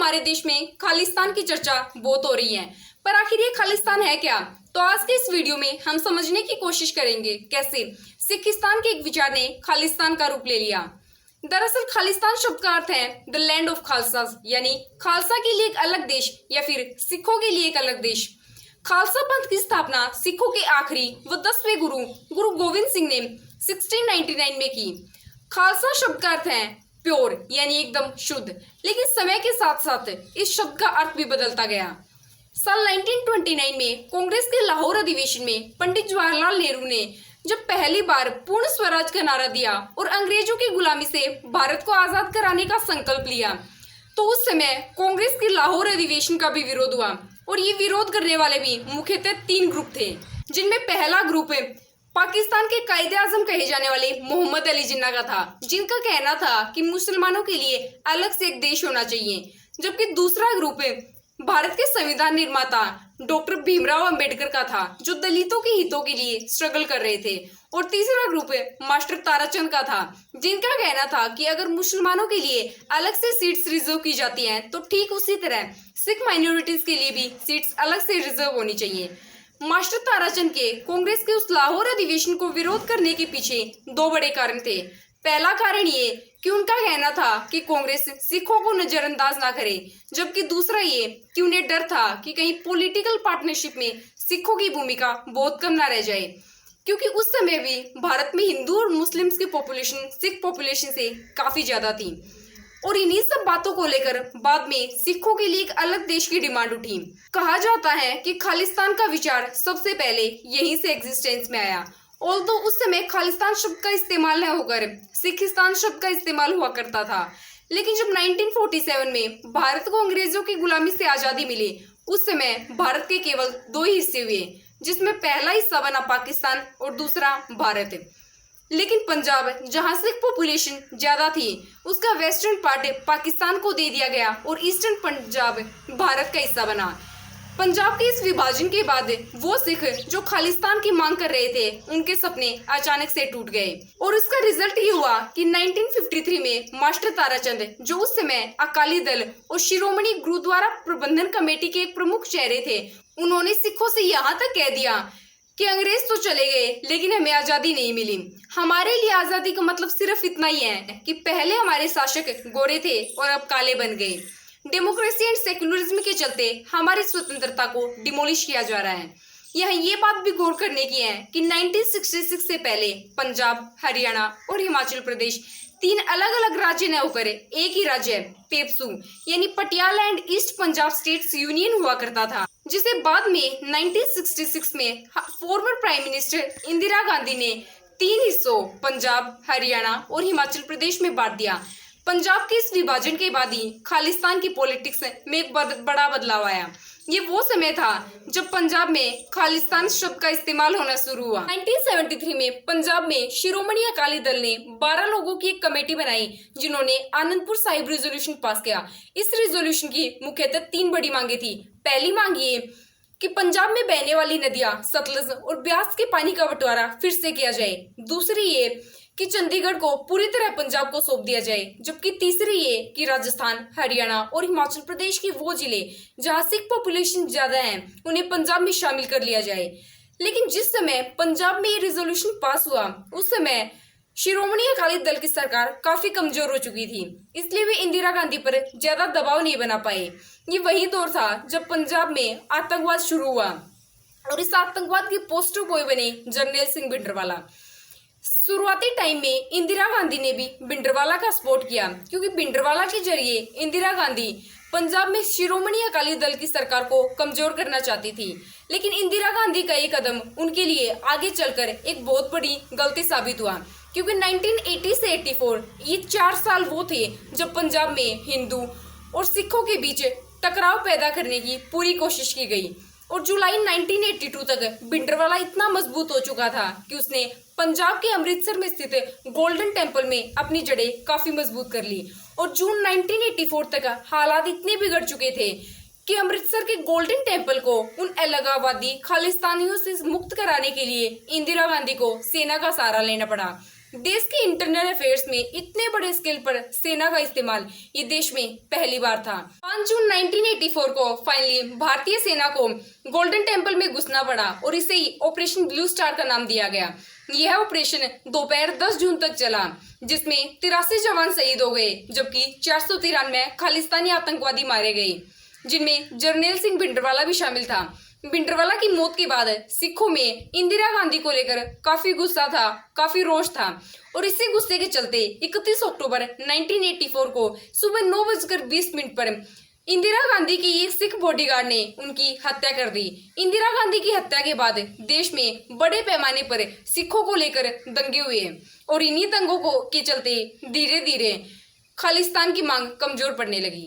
हमारे देश में खालिस्तान की चर्चा बहुत हो रही है, पर आखिर ये खालिस्तान है क्या? तो आज के इस वीडियो में हम समझने की कोशिश करेंगे कैसे सिखिस्तान के एक विचार ने खालिस्तान का रूप ले लिया। दरअसल खालिस्तान शब्द का अर्थ है द लैंड ऑफ खालसा, यानी खालसा के लिए एक अलग देश या फिर सिखों के लिए एक अलग देश। खालसा पंथ की स्थापना सिखों के आखिरी व 10वें गुरु गोविंद सिंह ने 1699 में की। खालसा शब्द का अर्थ है प्योर, यानी एकदम शुद्ध, लेकिन समय के साथ साथ इस शब्द का अर्थ भी बदलता गया। साल 1929 में कांग्रेस के लाहौर अधिवेशन में पंडित जवाहरलाल नेहरू ने जब पहली बार पूर्ण स्वराज का नारा दिया और अंग्रेजों की गुलामी से भारत को आजाद कराने का संकल्प लिया, तो उस समय कांग्रेस के लाहौर अधिवेशन का भी विरोध हुआ। और ये विरोध करने वाले भी मुख्यतः 3 ग्रुप थे, जिनमें पहला ग्रुप पाकिस्तान के कायदे आजम कहे जाने वाले मोहम्मद अली जिन्ना का था, जिनका कहना था कि मुसलमानों के लिए अलग से एक देश होना चाहिए। जबकि दूसरा ग्रुप भारत के संविधान निर्माता डॉक्टर भीमराव अंबेडकर का था, जो दलितों के हितों के लिए स्ट्रगल कर रहे थे। और तीसरा ग्रुप मास्टर ताराचंद का था, जिनका कहना था कि अगर मुसलमानों के लिए अलग से सीट्स रिजर्व की जाती हैं, तो ठीक उसी तरह सिख माइनॉरिटीज के लिए भी सीट्स अलग से रिजर्व होनी चाहिए। मास्टर ताराचंद के कांग्रेस के उस लाहौर अधिवेशन को विरोध करने के पीछे 2 बड़े कारण थे। पहला कारण ये कि उनका कहना था कि कांग्रेस सिखों को नजरअंदाज ना करे, जबकि दूसरा ये कि उन्हें डर था कि कहीं पॉलिटिकल पार्टनरशिप में सिखों की भूमिका बहुत कम ना रह जाए, क्योंकि उस समय भी भारत में हिंदू और मुस्लिम्स की पॉपुलेशन सिख पॉपुलेशन से काफी ज्यादा थी। और इन्हीं सब बातों को लेकर बाद में सिखों के लिए एक अलग देश की डिमांड उठी। कहा जाता है कि खालिस्तान का विचार सबसे पहले यहीं से एग्जिस्टेंस में आया। ऑल्दो उस समय खालिस्तान शब्द का इस्तेमाल न होकर सिखिस्तान शब्द का इस्तेमाल हुआ करता था, लेकिन जब 1947 में भारत को अंग्रेजों की गुलामी से आजादी मिली, उस समय भारत के केवल 2 ही हिस्से हुए, जिसमें पहला हिस्सा बना पाकिस्तान और दूसरा भारत। लेकिन पंजाब, जहां सिख पॉपुलेशन ज्यादा थी, उसका वेस्टर्न पार्ट पाकिस्तान को दे दिया गया और ईस्टर्न पंजाब भारत का हिस्सा बना। पंजाब के इस विभाजन के बाद वो सिख जो खालिस्तान की मांग कर रहे थे, उनके सपने अचानक से टूट गए। और इसका रिजल्ट ये हुआ कि 1953 में मास्टर ताराचंद, जो उस समय अकाली दल और शिरोमणि गुरुद्वारा प्रबंधन कमेटी के एक प्रमुख चेहरे थे, उन्होंने सिखों से यहाँ तक कह दिया कि अंग्रेज तो चले गए, लेकिन हमें आजादी नहीं मिली। हमारे लिए आजादी का मतलब सिर्फ इतना ही है कि पहले हमारे शासक गोरे थे और अब काले बन गए। डेमोक्रेसी एंड सेक्युलरिज्म के चलते हमारी स्वतंत्रता को डिमोलिश किया जा रहा है। यहाँ ये बात भी गौर करने की है कि 1966 से पहले पंजाब, हरियाणा और हिमाचल प्रदेश 3 अलग अलग राज्य न होकर एक ही राज्य पेप्सू, यानी Patiala and east Punjab states union हुआ करता था, जिसे बाद में 1966 में former prime minister Indira Gandhi ने 3 हिस्सों पंजाब, हरियाणा और हिमाचल प्रदेश में बांट दिया। पंजाब के इस विभाजन के बाद ही खालिस्तान की पॉलिटिक्स में एक बड़ा बदलाव आया। ये वो समय था जब पंजाब में खालिस्तान शब्द का इस्तेमाल होना शुरू हुआ। 1973 में पंजाब में शिरोमणि अकाली दल ने 12 लोगों की एक कमेटी बनाई, जिन्होंने आनंदपुर साहिब रेजोल्यूशन पास किया। इस रेजोल्यूशन की मुख्यतः 3 बड़ी मांगे थी। पहली मांग ये कि पंजाब में बहने वाली नदियां सतलुज और ब्यास के पानी का बंटवारा फिर से किया जाए। दूसरी ये कि चंडीगढ़ को पूरी तरह पंजाब को सौंप दिया जाए। जबकि तीसरी ये कि राजस्थान, हरियाणा और हिमाचल प्रदेश के वो जिले जहां सिख पॉपुलेशन ज्यादा है, उन्हें पंजाब में शामिल कर लिया जाए। लेकिन जिस समय पंजाब में ये रेजोल्यूशन पास हुआ, उस समय शिरोमणि अकाली दल की सरकार काफी कमजोर हो चुकी थी, इसलिए वे इंदिरा गांधी पर ज्यादा दबाव नहीं बना पाए। ये वही दौर था जब पंजाब में आतंकवाद शुरू हुआ और इस आतंकवाद के पोस्टर बॉय बने जर्नैल सिंह भिंडरवाला। शुरुआती टाइम में इंदिरा गांधी ने भी भिंडरवाला का सपोर्ट किया, क्योंकि भिंडरवाला के जरिए इंदिरा गांधी पंजाब में शिरोमणि अकाली दल की सरकार को कमजोर करना चाहती थी। लेकिन इंदिरा गांधी का ये कदम उनके लिए आगे चलकर एक बहुत बड़ी गलती साबित हुआ, क्योंकि 1980 से 84 ये 4 साल वो थे जब पंजाब में हिंदू और सिखों के बीच टकराव पैदा करने की पूरी कोशिश की गई। और जुलाई 1982 तक भिंडरवाला इतना मजबूत हो चुका था कि उसने पंजाब के अमृतसर में स्थित गोल्डन टेम्पल में अपनी जड़ें काफी मजबूत कर ली। और जून 1984 तक हालात इतने बिगड़ चुके थे कि अमृतसर के गोल्डन टेम्पल को उन अलगाववादी खालिस्तानियों से मुक्त कराने के लिए इंदिरा गांधी को सेना का सहारा लेना पड़ा। देश के इंटरनल अफेयर्स में इतने बड़े स्केल पर सेना का इस्तेमाल ये देश में पहली बार था। 5 जून 1984 को फाइनली भारतीय सेना को गोल्डन टेम्पल में घुसना पड़ा और इसे ही ऑपरेशन ब्लू स्टार का नाम दिया गया। यह ऑपरेशन दोपहर 10 जून तक चला, जिसमें 83 जवान शहीद हो गए, जबकि 493 खालिस्तानी आतंकवादी मारे गए, जिनमें जर्नैल सिंह भिंडरवाला भी शामिल था। भिंडरवाला की मौत के बाद सिखों में इंदिरा गांधी को लेकर काफी गुस्सा था, काफी रोष था और इसी गुस्से के चलते 31 अक्टूबर 1984 को सुबह 9:20 पर इंदिरा गांधी की एक सिख बॉडीगार्ड ने उनकी हत्या कर दी। इंदिरा गांधी की हत्या के बाद देश में बड़े पैमाने पर सिखों को लेकर दंगे हुए और इन्हीं दंगों के चलते धीरे धीरे खालिस्तान की मांग कमजोर पड़ने लगी।